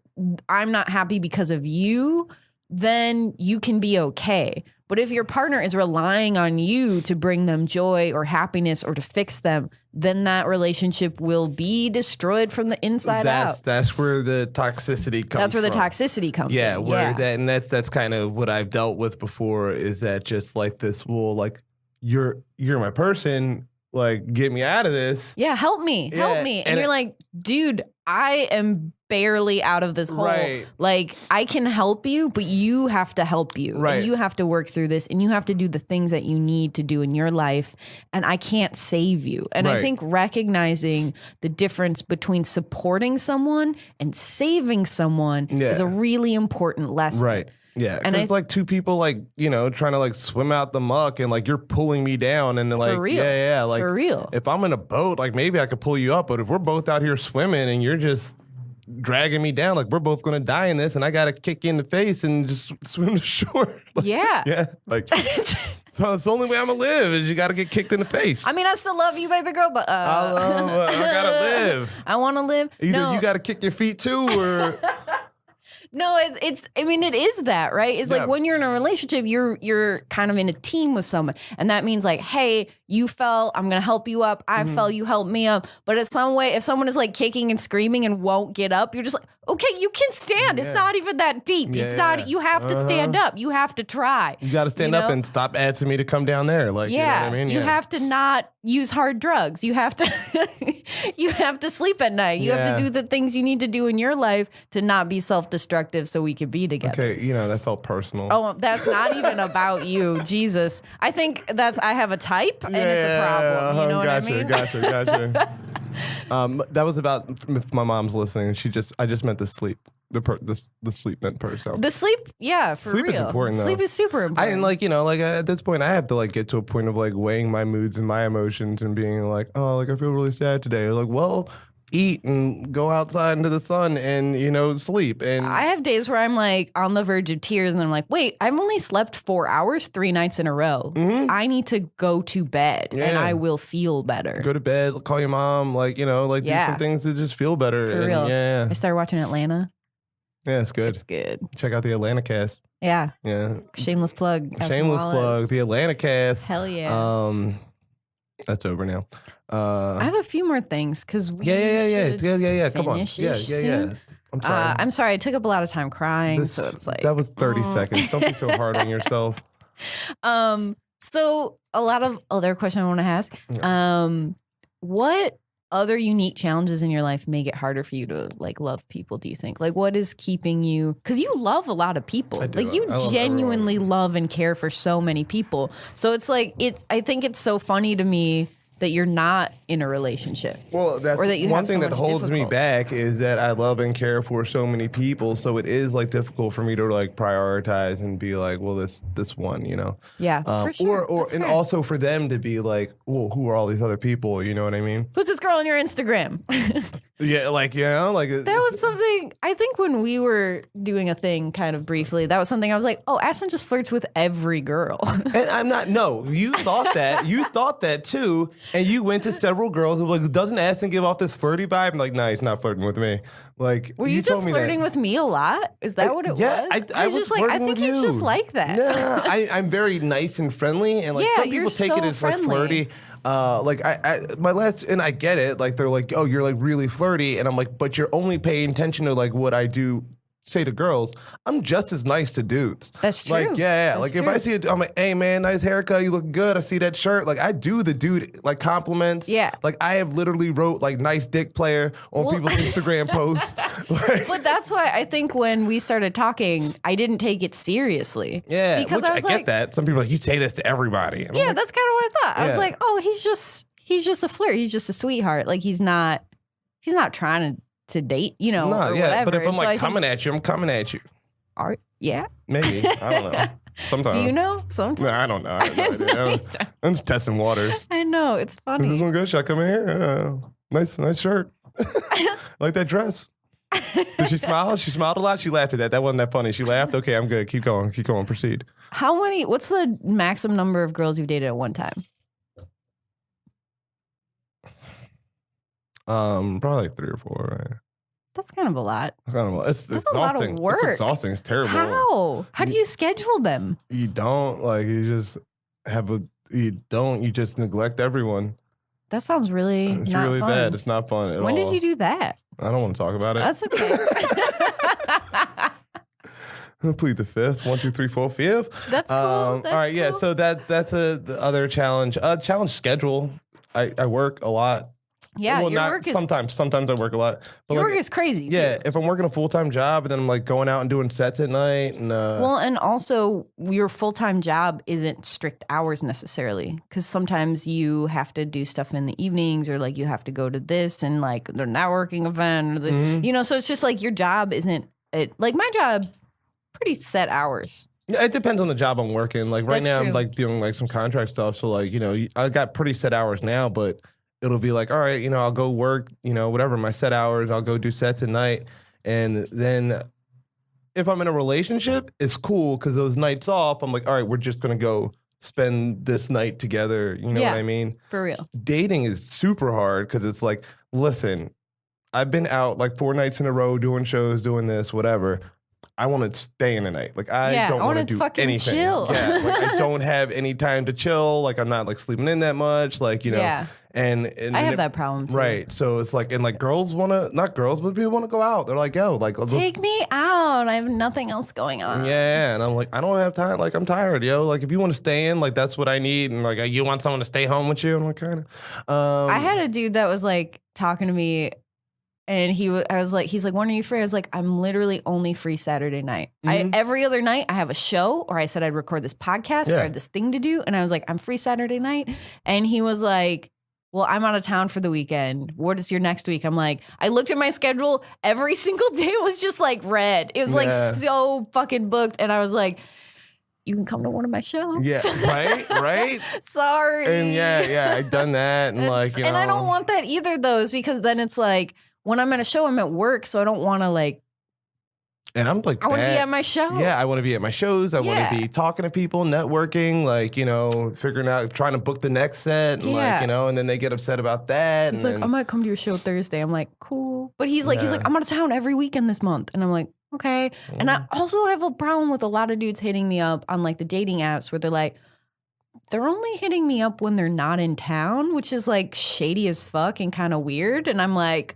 I'm not happy because of you, then you can be okay. But if your partner is relying on you to bring them joy or happiness or to fix them, then that relationship will be destroyed from the inside out. That's where the toxicity comes That's where the from. toxicity comes Yeah, in. where that, and that's kind of what I've dealt with before, is that just like this, well, like you're my person, like get me out of this. Yeah, help me. And you're like, dude, I am barely out of this hole. Right. Like, I can help you, but you have to help you. Right. And you have to work through this and you have to do the things that you need to do in your life. And I can't save you. And I Right. think recognizing the difference between supporting someone and saving someone is a really important lesson. Right. Yeah, And it's like two people, like, trying to like swim out the muck, and like you're pulling me down, and like, For real. yeah, like For real. if I'm in a boat, like maybe I could pull you up, but if we're both out here swimming and you're just dragging me down, like we're both gonna die in this, and I gotta kick you in the face and just swim to shore. Like, Yeah. yeah, like so it's the only way I'm gonna live is you gotta get kicked in the face. I mean, I still love you, baby girl, but I gotta live. I want to live. Either No. you gotta kick your feet too, or No, I mean, it is that, right? It's like when you're in a relationship, you're kind of in a team with someone. And that means like, hey, you fell, I'm going to help you up. I fell, you help me up. But in some way, if someone is like kicking and screaming and won't get up, you're just like, okay, you can stand. It's not even that deep. It's not, you have to stand up. You have to try. you gotta stand up and stop asking me to come down there. Like, you know what I mean? You have to not use hard drugs. You have to you have to sleep at night. You have to do the things you need to do in your life to not be self-destructive so we can be together. Okay, that felt personal. Oh, that's not even about you. Jesus. I think I have a type and it's a problem. You know what I mean? Gotcha. That was about, if my mom's listening, I just meant the sleep. The sleep meant per se. The sleep, yeah, for Sleep real. is important, though. Sleep is super important. I didn't like at this point I have to like get to a point of like weighing my moods and my emotions and being like, oh, like I feel really sad today. Like, well, eat and go outside into the sun and sleep. And I have days where I'm like on the verge of tears and I'm like, wait, I've only slept 4 hours 3 nights in a row. I need to go to bed and I will feel better. go to bed, call your mom, do some things to just feel better. For real. Yeah. I started watching Atlanta. Yeah, it's good. It's good. Check out the Atlanta cast. Yeah. Yeah. Shameless plug. Aston Shameless Wallace. plug. The Atlanta cast. Hell yeah. That's over now. I have a few more things because we Yeah. Come on. finish Yeah. soon. I'm sorry. I'm sorry. I took up a lot of time crying, so it's like that was 30 seconds. Don't be so hard on yourself. So a lot of other questions I want to ask. What other unique challenges in your life make it harder for you to like love people, do you think? Like what is keeping you, because you love a lot of people. I do. Like you I love genuinely everyone. love and care for so many people. So it's like I think it's so funny to me that you're not in a relationship. Well, that's Or that you one have so thing that much holds me difficult. back is that I love and care for so many people. So it is like difficult for me to like prioritize and be like, well, this one, Yeah, for sure. Or That's and fair. also for them to be like, well, who are all these other people? You know what I mean? Who's this girl on your Instagram? Yeah, That was something, I think when we were doing a thing kind of briefly, that was something I was like, oh, Aston just flirts with every girl. And I'm not. No, you thought that. You thought that too, and you went to several girls and were like, doesn't Aston give off this flirty vibe? I'm like, nah, he's not flirting with me. Like, Were you told just me flirting that. with me a lot? Is that what it Yeah, was? I was just like, I flirting think with he's you. just like that. Nah, I'm very nice and friendly, and like Yeah, some people you're take so it as like friendly. flirty. Like my last, and I get it. Like they're like, oh, you're like really flirty, and I'm like, but you're only paying attention to like what I do. Say to girls, I'm just as nice to dudes. That's true. Like, yeah. That's like true. if I see it, I'm like, hey man, nice haircut. You look good. I see that shirt. Like I do the dude like compliments. Yeah. Like I have literally wrote like nice dick player on people's Instagram posts. Like, But that's why I think when we started talking, I didn't take it seriously. yeah, Because which I was get like, that. Some people are like, you say this to everybody. And I'm yeah, like, that's kind of what I thought. I was Yeah. like, oh, he's just a flirt. He's just a sweetheart. Like he's not trying to date, you know, no, or yeah. whatever. But if I'm And so like I think- coming at you, I'm coming at you. yeah. Maybe. I don't know. Sometimes. Do you know? Sometimes. No, I don't know. I have no idea. I'm just testing waters. I know. It's Is funny. this one good? Should I come in here? Nice shirt. Like that dress. Did she smile? She smiled a lot. She laughed at that. That wasn't that funny. She laughed. Okay, I'm good. Keep going. Proceed. What's the maximum number of girls you've dated at one time? Probably like 3 or 4. Right? That's kind of a lot. I don't know. It's That's a lot of exhausting. work. It's exhausting. It's terrible. How do you schedule them? You don't like. You just have a. You don't. You just neglect everyone. That sounds really It's not really fun. bad. It's not fun at When all. did you do that? I don't want to talk about it. That's okay. Plead the fifth. 1, 2, 3, 4, fifth. That's cool. All right, yeah. So that's the other challenge. Challenge schedule. I work a lot. Yeah, Well, your not work is sometimes I work a lot. But your like, work is crazy. yeah, too. if I'm working a full-time job and then I'm like going out and doing sets at night and Well, and also your full-time job isn't strict hours necessarily, because sometimes you have to do stuff in the evenings, or like you have to go to this and like the networking event, or the, Mhm. you know. So it's just like your job isn't it. Like my job, pretty set hours. yeah, it depends on the job I'm working. Like right That's now I'm true. like doing like some contract stuff. So like, I got pretty set hours now, but it'll be like, all right, I'll go work, whatever, my set hours, I'll go do sets at night. And then if I'm in a relationship, it's cool because those nights off, I'm like, all right, we're just going to go spend this night together. You know Yeah. what I mean? For real. Dating is super hard because it's like, listen, I've been out like 4 nights in a row doing shows, doing this, whatever. I want to stay in the night. Like I don't want to do fucking anything. chill. Yeah, like I don't have any time to chill. Like I'm not like sleeping in that much. Like Yeah. and I have that problem too. right. So it's like, and like girls want to, not girls, but people want to go out. They're like, yo, like let's- Take me out. I have nothing else going on. yeah, and I'm like, I don't have time. Like I'm tired, yo. Like if you want to stay in, like that's what I need. And like you want someone to stay home with you. I'm like kind of. I had a dude that was like talking to me, and he's like, when are you free? I was like, I'm literally only free Saturday night. Mhm. Every other night I have a show, or I said I'd record this podcast, or I Yeah. have this thing to do. And I was like, I'm free Saturday night. And he was like, well, I'm out of town for the weekend. What is your next week? I'm like, I looked at my schedule. Every single day was just like red. It was like Yeah. so fucking booked. And I was like, you can come to one of my shows. Yeah, right. Sorry. And yeah, I've done that, and like And I don't want that either, though, because then it's like when I'm at a show, I'm at work, so I don't want to like. And I'm like, I want to be bad. at my show. Yeah, I want to be at my shows. I want Yeah. to be talking to people, networking, like, figuring out, trying to book the next set. And Yeah. like, and then they get upset about that. He's and like, then, I might come to your show Thursday. I'm like, cool. But he's like, Yeah. I'm out of town every weekend this month, and I'm like, okay. And I also have a problem with a lot of dudes hitting me up on like the dating apps where they're like, they're only hitting me up when they're not in town, which is like shady as fuck and kind of weird. And I'm like,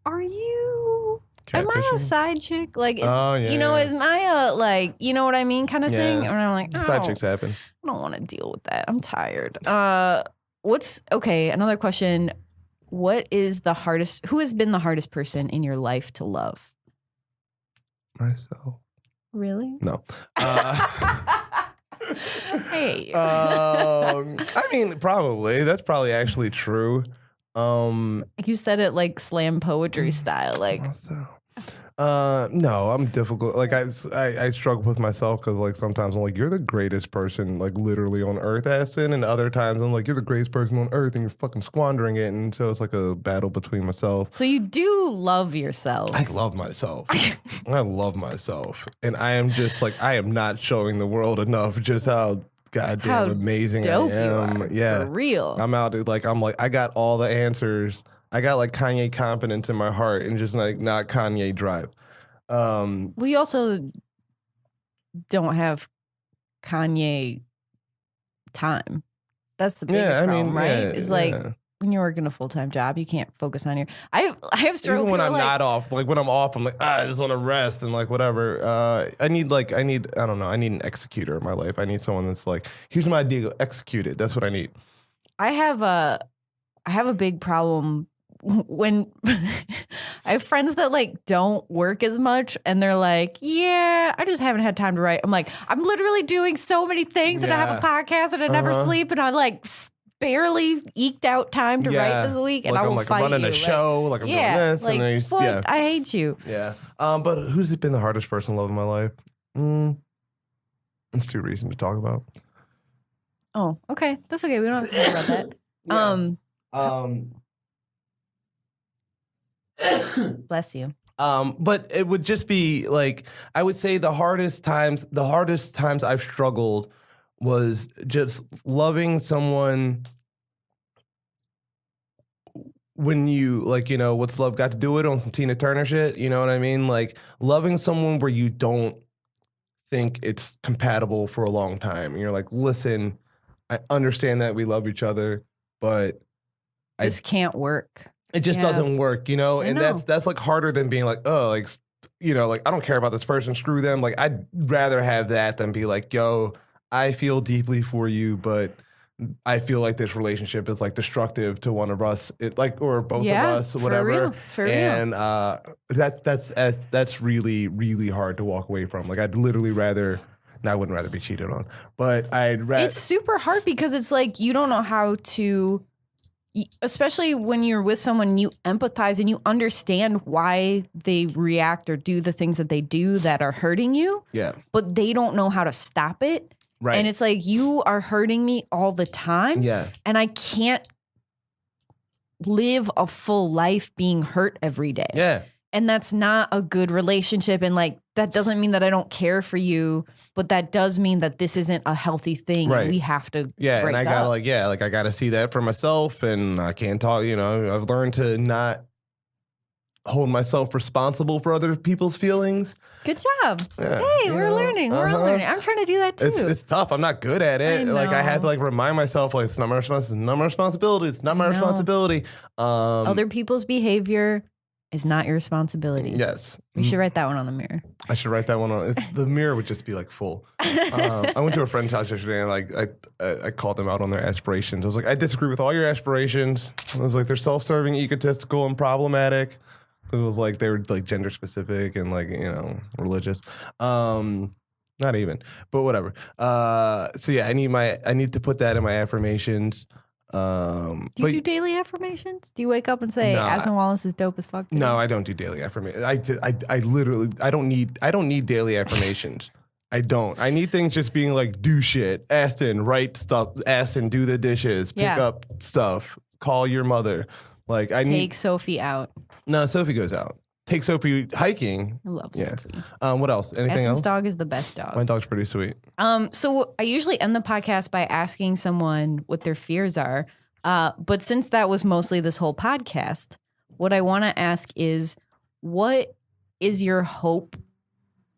are you? Am I a catfishing? side chick? Like, is, Oh, yeah, yeah. am I a like, you know what I mean, kind of thing? Yeah. And I'm like, Side oh, chicks happen. I don't want to deal with that. I'm tired. Another question. What is who has been the hardest person in your life to love? Myself. Really? No. Hey. I mean, probably. That's probably actually true. You said it like slam poetry style. Like, Also, no, I'm difficult. Like I struggle with myself because like sometimes I'm like, you're the greatest person like literally on earth, Aston, and other times I'm like, you're the greatest person on earth and you're fucking squandering it, and so it's like a battle between myself. so you do love yourself. I love myself. I love myself, and I am just like I am not showing the world enough just how goddamn How amazing dope I am. you are. Yeah, For real. I'm out. I'm like I got all the answers. I got like Kanye confidence in my heart and just like not Kanye drive. We also don't have Kanye time. That's the biggest problem, right? It's like when you're working a full-time job, you can't focus on your. I have struggled. Even when I'm not off, like when I'm off, I'm like, I just want to rest and like whatever. I need I don't know. I need an executor in my life. I need someone that's like, here's my idea, go execute it. That's what I need. I have a big problem when I have friends that like don't work as much and they're like, yeah, I just haven't had time to write. I'm like, I'm literally doing so many things and I have a podcast and I never sleep and I like barely eked out time to write this week and like I will I'm fight running you. a show, like I'm doing this. Like, and I hate you. Yeah. But who's been the hardest person in love in my life? It's too recent to talk about. Oh, okay. That's okay. We don't have to talk about that. Bless you. But it would just be like, I would say the hardest times I've struggled was just loving someone when you like, you know, what's love got to do with it on some Tina Turner shit. You know what I mean? Like loving someone where you don't think it's compatible for a long time. And you're like, listen, I understand that we love each other, but this can't work. It just doesn't work, you know? And that's like harder than being like, oh, like, you know, like I don't care about this person, screw them. Like I'd rather have that than be like, yo, I feel deeply for you, but I feel like this relationship is like destructive to one of us, or both of us, or whatever. For real. And that's really, really hard to walk away from. Like I'd literally rather. No, I wouldn't rather be cheated on, but I'd rather. It's super hard because it's like you don't know how to, especially when you're with someone, you empathize and you understand why they react or do the things that they do that are hurting you. Yeah. But they don't know how to stop it. Right. And it's like, you are hurting me all the time. Yeah. And I can't live a full life being hurt every day. Yeah. And that's not a good relationship. And like, that doesn't mean that I don't care for you, but that does mean that this isn't a healthy thing. Right. We have to break and I gotta up. I gotta see that for myself, and I can't talk, you know, I've learned to not hold myself responsible for other people's feelings. Good job. Yeah, hey, we're learning. We're learning. I'm trying to do that too. It's tough. I'm not good at it. Like I had to like remind myself, like it's not my responsibility. It's not my responsibility. Other people's behavior is not your responsibility. Yes. You should write that one on the mirror. I should write that one on. The mirror would just be like full. I went to a friend's house yesterday and like I called them out on their aspirations. I was like, I disagree with all your aspirations. I was like, they're self-serving, egotistical, and problematic. It was like they were like gender specific and like, you know, religious. Not even, but whatever. So yeah, I need to put that in my affirmations. Do you do daily affirmations? Do you wake up and say, Aston Wallace is dope as fuck today? No, I don't do daily affirmations. I literally, I don't need daily affirmations. I don't. I need things just being like, do shit, Aston, write stuff, Aston, do the dishes, pick up stuff, call your mother. Like Take Sophie out. No, Sophie goes out. Take Sophie hiking. I love Sophie. What else? Anything Aston's else? dog is the best dog. My dog's pretty sweet. So I usually end the podcast by asking someone what their fears are. But since that was mostly this whole podcast, what I want to ask is, what is your hope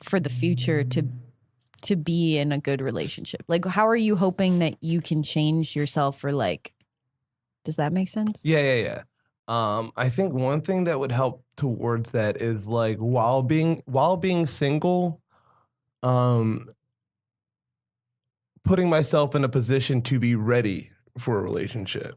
for the future to be in a good relationship? Like, how are you hoping that you can change yourself, or like, does that make sense? Yeah. I think one thing that would help towards that is like while being single, putting myself in a position to be ready for a relationship.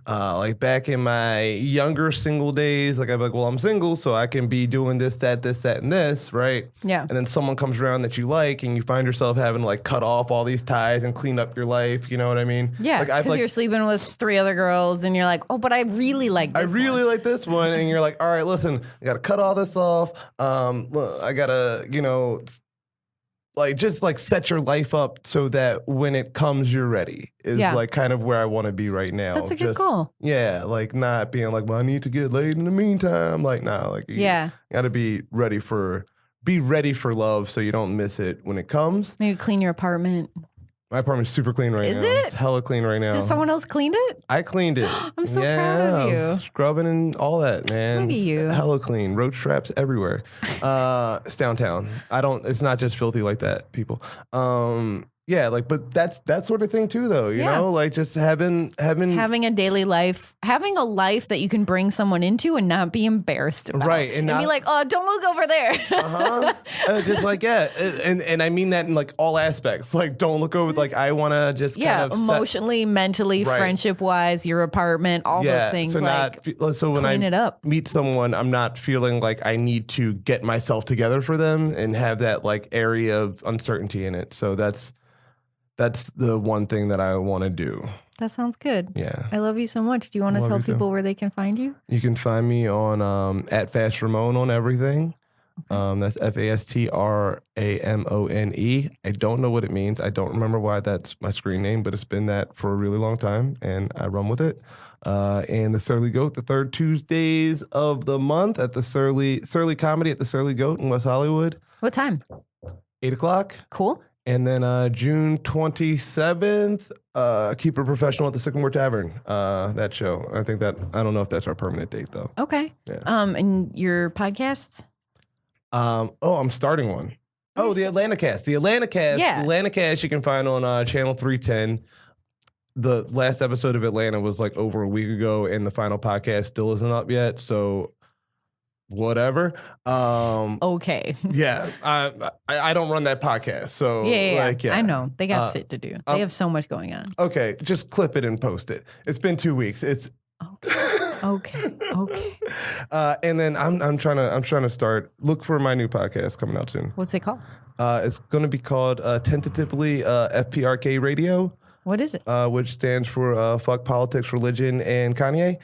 Like back in my younger single days, like I'd be like, well, I'm single, so I can be doing this, that, and this, right? Yeah. And then someone comes around that you like, and you find yourself having to like cut off all these ties and clean up your life. You know what I mean? Yeah. Because you're sleeping with 3 other girls, and you're like, oh, but I really like this one. Like this one, and you're like, all right, listen, I got to cut all this off. I gotta, you know, like just like set your life up so that when it comes, you're ready. Is like kind of where I want to be right now. That's a good goal. Yeah, like not being like, well, I need to get laid in the meantime. Like, nah, like you got to be ready for love so you don't miss it when it comes. Maybe clean your apartment. My apartment's super clean right now. Is it? It's hella clean right now. Did someone else clean it? I cleaned it. I'm so proud of you. Scrubbing and all that, man. Look at you. It's hella clean. Roach traps everywhere. It's downtown. It's not just filthy like that, people. Yeah, like, but that's that sort of thing too, though. You know, like just having a daily life, having a life that you can bring someone into and not be embarrassed about, right, and be like, oh, don't look over there. Just like and I mean that in like all aspects. Like, don't look over. Like, I want to just kind of emotionally, mentally, friendship wise, your apartment, all those things. So like, when clean it up. Meet someone, I'm not feeling like I need to get myself together for them and have that like area of uncertainty in it. So that's the one thing that I want to do. That sounds good. Yeah. I love you so much. Do you want to tell people where they can find you? You can find me on at Fast Ramon on everything. That's FASTRAMONE. I don't know what it means. I don't remember why that's my screen name, but it's been that for a really long time, and I run with it. And the Surly Goat, the third Tuesdays of the month at the Surly Comedy at the Surly Goat in West Hollywood. What time? 8:00. Cool. And then June 27th, Keep It Professional at the Sycamore Tavern. That show. I don't know if that's our permanent date though. Okay. Yeah. And your podcasts? I'm starting one. Oh, the Atlanta Cast. The Atlanta Cast. Yeah. The Atlanta Cast you can find on channel 310. The last episode of Atlanta was like over a week ago, and the final podcast still isn't up yet. So whatever. Okay. Yeah. I don't run that podcast. So yeah. I know. They got shit to do. They have so much going on. Okay. Just clip it and post it. It's been 2 weeks. It's okay. And then I'm trying to look for my new podcast coming out soon. What's it called? It's going to be called tentatively FPRK Radio. What is it? Which stands for Fuck Politics, Religion, and Kanye.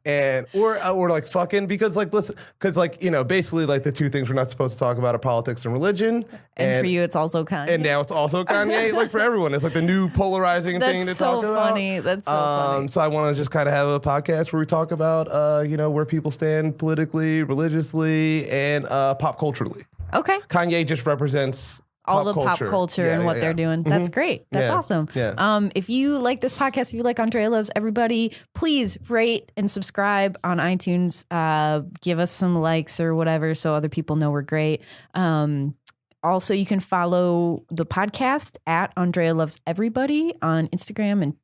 And or like fucking because basically like the two things we're not supposed to talk about are politics and religion. And for you, it's also Kanye. And now it's also Kanye. Like for everyone, it's like the new polarizing thing to talk about. That's so funny. So I want to just kind of have a podcast where we talk about where people stand politically, religiously, and pop culturally. Okay. Kanye just represents all the pop culture and what they're doing. That's great. That's awesome. Yeah. If you like this podcast, if you like Andrea Loves Everybody, please rate and subscribe on iTunes. Give us some likes or whatever so other people know we're great. Also, you can follow the podcast at Andrea Loves Everybody on Instagram and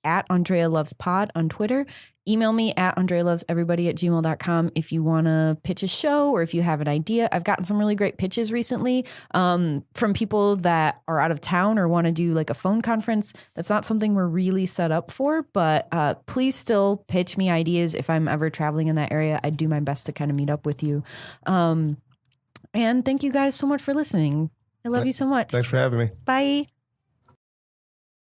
at Andrea Loves Pod on Twitter. Email me at AndreaLovesEverybody@gmail.com if you want to pitch a show or if you have an idea. I've gotten some really great pitches recently from people that are out of town or want to do like a phone conference. That's not something we're really set up for, but please still pitch me ideas if I'm ever traveling in that area. I do my best to kind of meet up with you. And thank you guys so much for listening. I love you so much. Thanks for having me. Bye.